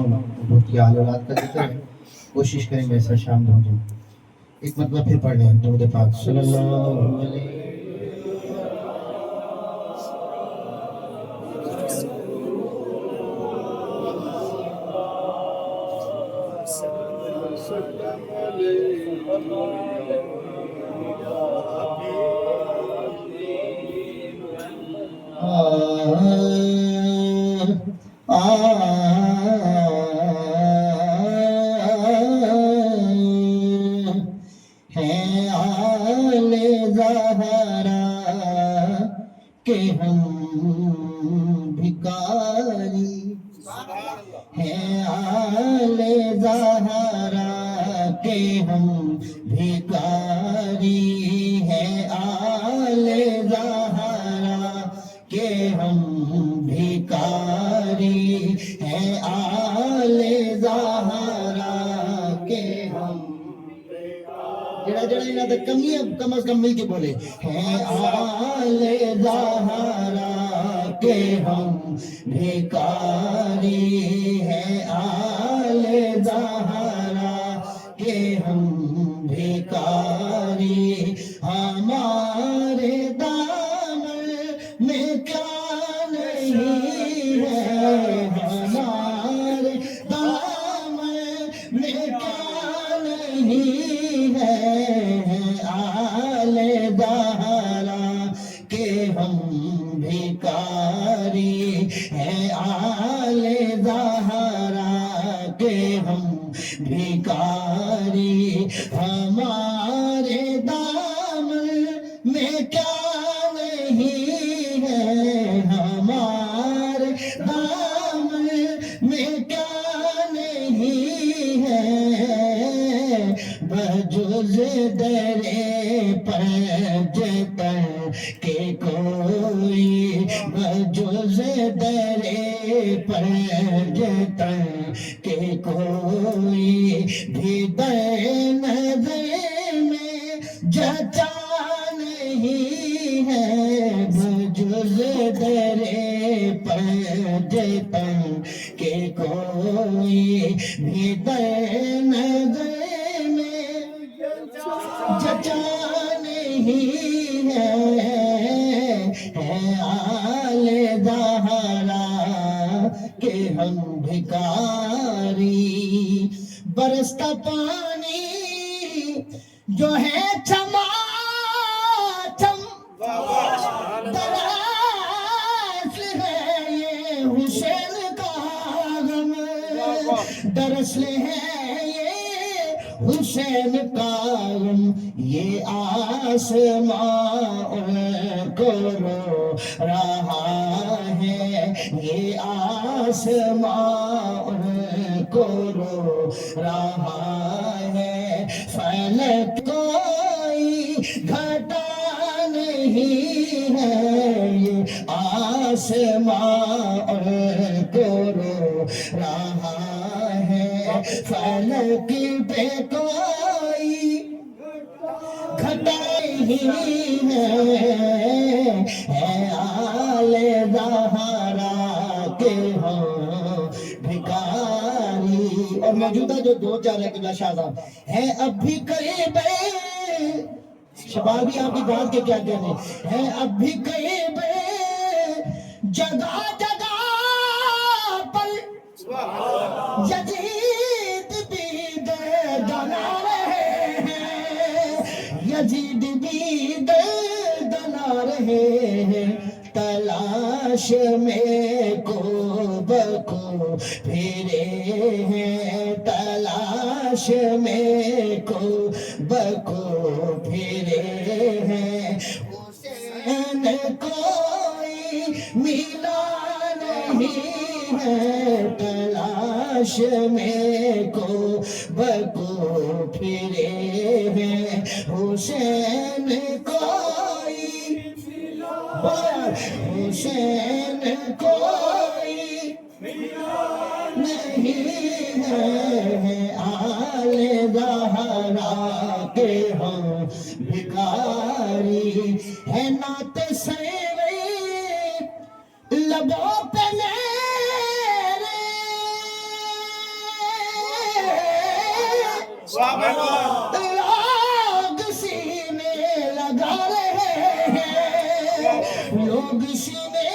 بہت کی آل اولاد کا ذکر ہے، کوشش کریں گے ایسا شامل ہو جائیں. ایک مرتبہ پھر پڑھ لیں درود پاک صلی اللہ علیہ کہ ہم بھکاری ہیں، آل زہرا کہ ہم بھکاری ہیں، آل زہرا کہ ہم بھکاری ہیں، آل زہرا کہ ہم جڑا انہاں تے کمی ہے کم از کم مل کے بولے ہیں، آل زہرا کہ ہم بھکاری ہیں، آل زہرا کہ ہم بھکاری. ہمارے دامن میں کیا نہیں ہے، ہمارے دامن میں کیا نہیں ہے، آل زہرا کہ ہم بھکاری ہیں، آل زہرا کہ ہم بھکاری. ہمارے دامن میں کیا نہیں ہے، ہمارے دامن میں کیا نہیں ہے، بجز درے پنجتن کے کوئی، بجز درے پنجتن کے کوئی بھی در نظر میں جچا نہیں ہے، بجز درے پنجتن کے کوئی بھی در نظر میں جچا نہیں ہے، آل زہرا کہ ہم بھکاری. برستا پانی جو ہے چما چم، دراصل ہے یہ حسین کا غم، دراصل ہے یہ حسین کا غم، یہ آسمان کو رو رہا ہے، یہ آسمان کو رو رہا ہے، فلک کوئی گھٹا نہیں ہے، یہ آسمان کو رو رہا ہے، فلک پہ کوئی گھٹا نہیں ہے، آل زہرا کہ ہم بھکاری. اور موجودہ جو دو چار ہے قبلہ شاہ صاحب ہیں اب بھی قریب ہے، شبابی آپ کی بات کے کیا کہنے ہیں، اب بھی قریب ہے، جگہ جگہ پر یزید بھی دردنا رہے ہیں، یزید بھی دردنا رہے ہیں، تلاش میں کو بکو پھرے ہیں، تلاش میں کو بکو پھرے ہیں، حسین کوئی ملا نہیں ہے، تلاش میں کو بکو پھرے ہیں، حسین کوئی حسین کوئی نہیں ہے، آل زہرا کہ ہم بھکاری. ہے نعت سیرے لبوں پہ میرے لوگ سینے لگا رہے ہیں، لوگ سینے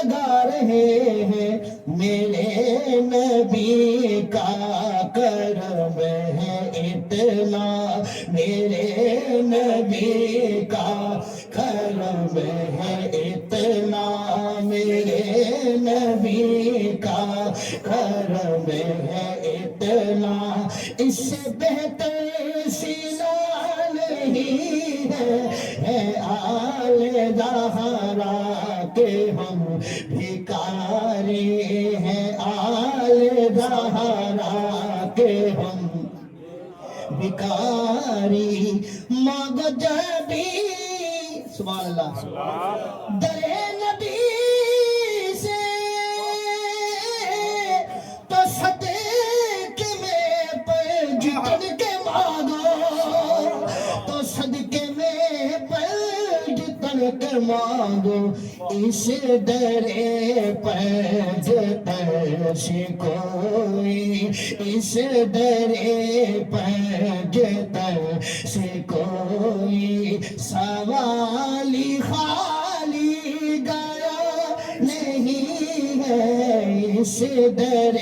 لگا رہے ہیں، میرے نبی کا کرم ہے اتنا، میرے نبی کا کرم ہے اتنا، میرے نبی کا کرم ہے اتنا، اس سے بہتر سینا نہیں ہے آل زہرا کے ہم بھکاری ہیں، آل زہرا کے ہم بھکاری، مانگو جبی سبحان اللہ در نبی سے تو صدقے میں پنج تن کے مانگو، تو صدقے میں پنج تن کے مانگو، اس در پنج تن سے کوئی، اس در پنج تن سے کوئی سوالی خالی گیا نہیں ہے، اس در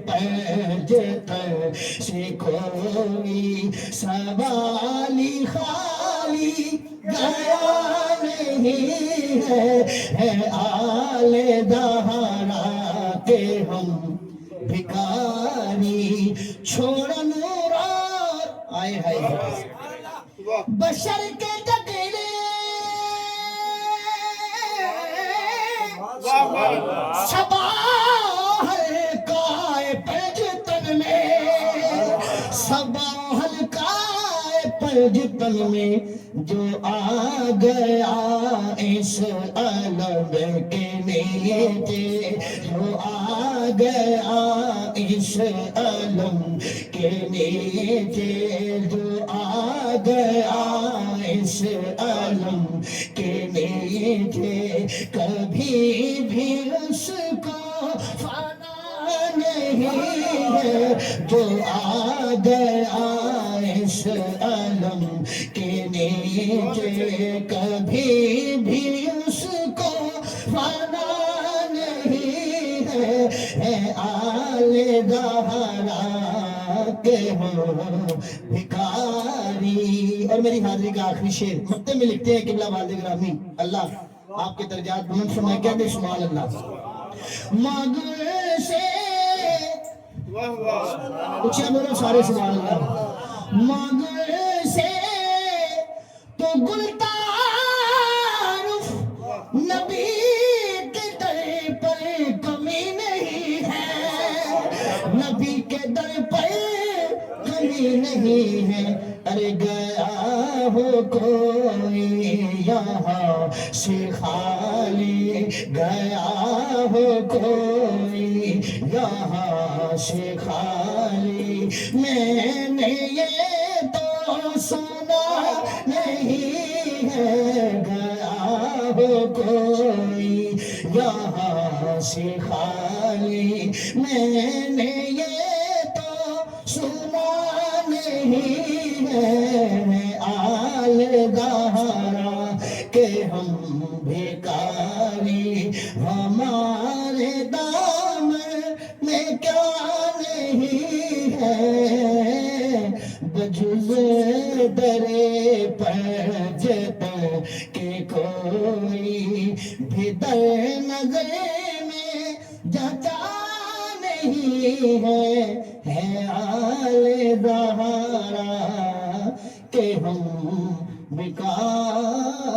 پنج تن سے کوئی سوالی خالی گیا نہیں ہے آل زہرا کے ہم بھکاری، چھوڑ نورات آئے ہائے بشر کے جگڑے شبا ہلکائے پنجتن میں، شبا ہلکائے پنجتن میں، جو آ گیا اس عالم کے نیچے، جو آ گیا اس عالم کے نیچے، جو آ گیا اس عالم کے نیچے، کبھی بھی اس کو فنا نہیں ہے، جو آ گیا اس عالم کے نیچے، کبھی بھی اس کو فنا نہیں ہے آل زہرا کے ہم بھکاری۔ اور میری حاضری کا آخری شعر مکتب میں لکھتے ہیں قبلہ والد گرامی، اللہ آپ کے درجات بلند فرمائے، کہتے ہیں سبحان اللہ۔ مگر سے اچھا بولو سارے سبحان اللہ۔ مگر سے تو گلتعارف نبی کے در پر کمی نہیں ہے، نبی کے در پر کمی نہیں ہے، ارے گیا ہو کوئی یہاں سے خالی، گیا ہو کوئی یہاں سے خالی، میں نے یہ تو سنا نہیں ہے، گیا ہو کوئی یہاں سے خالی، میں نے یہ تو سنا نہیں ہے آل زہرا کہ ہم بھکاری، ہمارے دامن میں کیا نہیں ہے بجز در پنج تن کے کوئی بھی در نظر میں جچا نہیں ہے آل زہرا کہ ہم بھکاری۔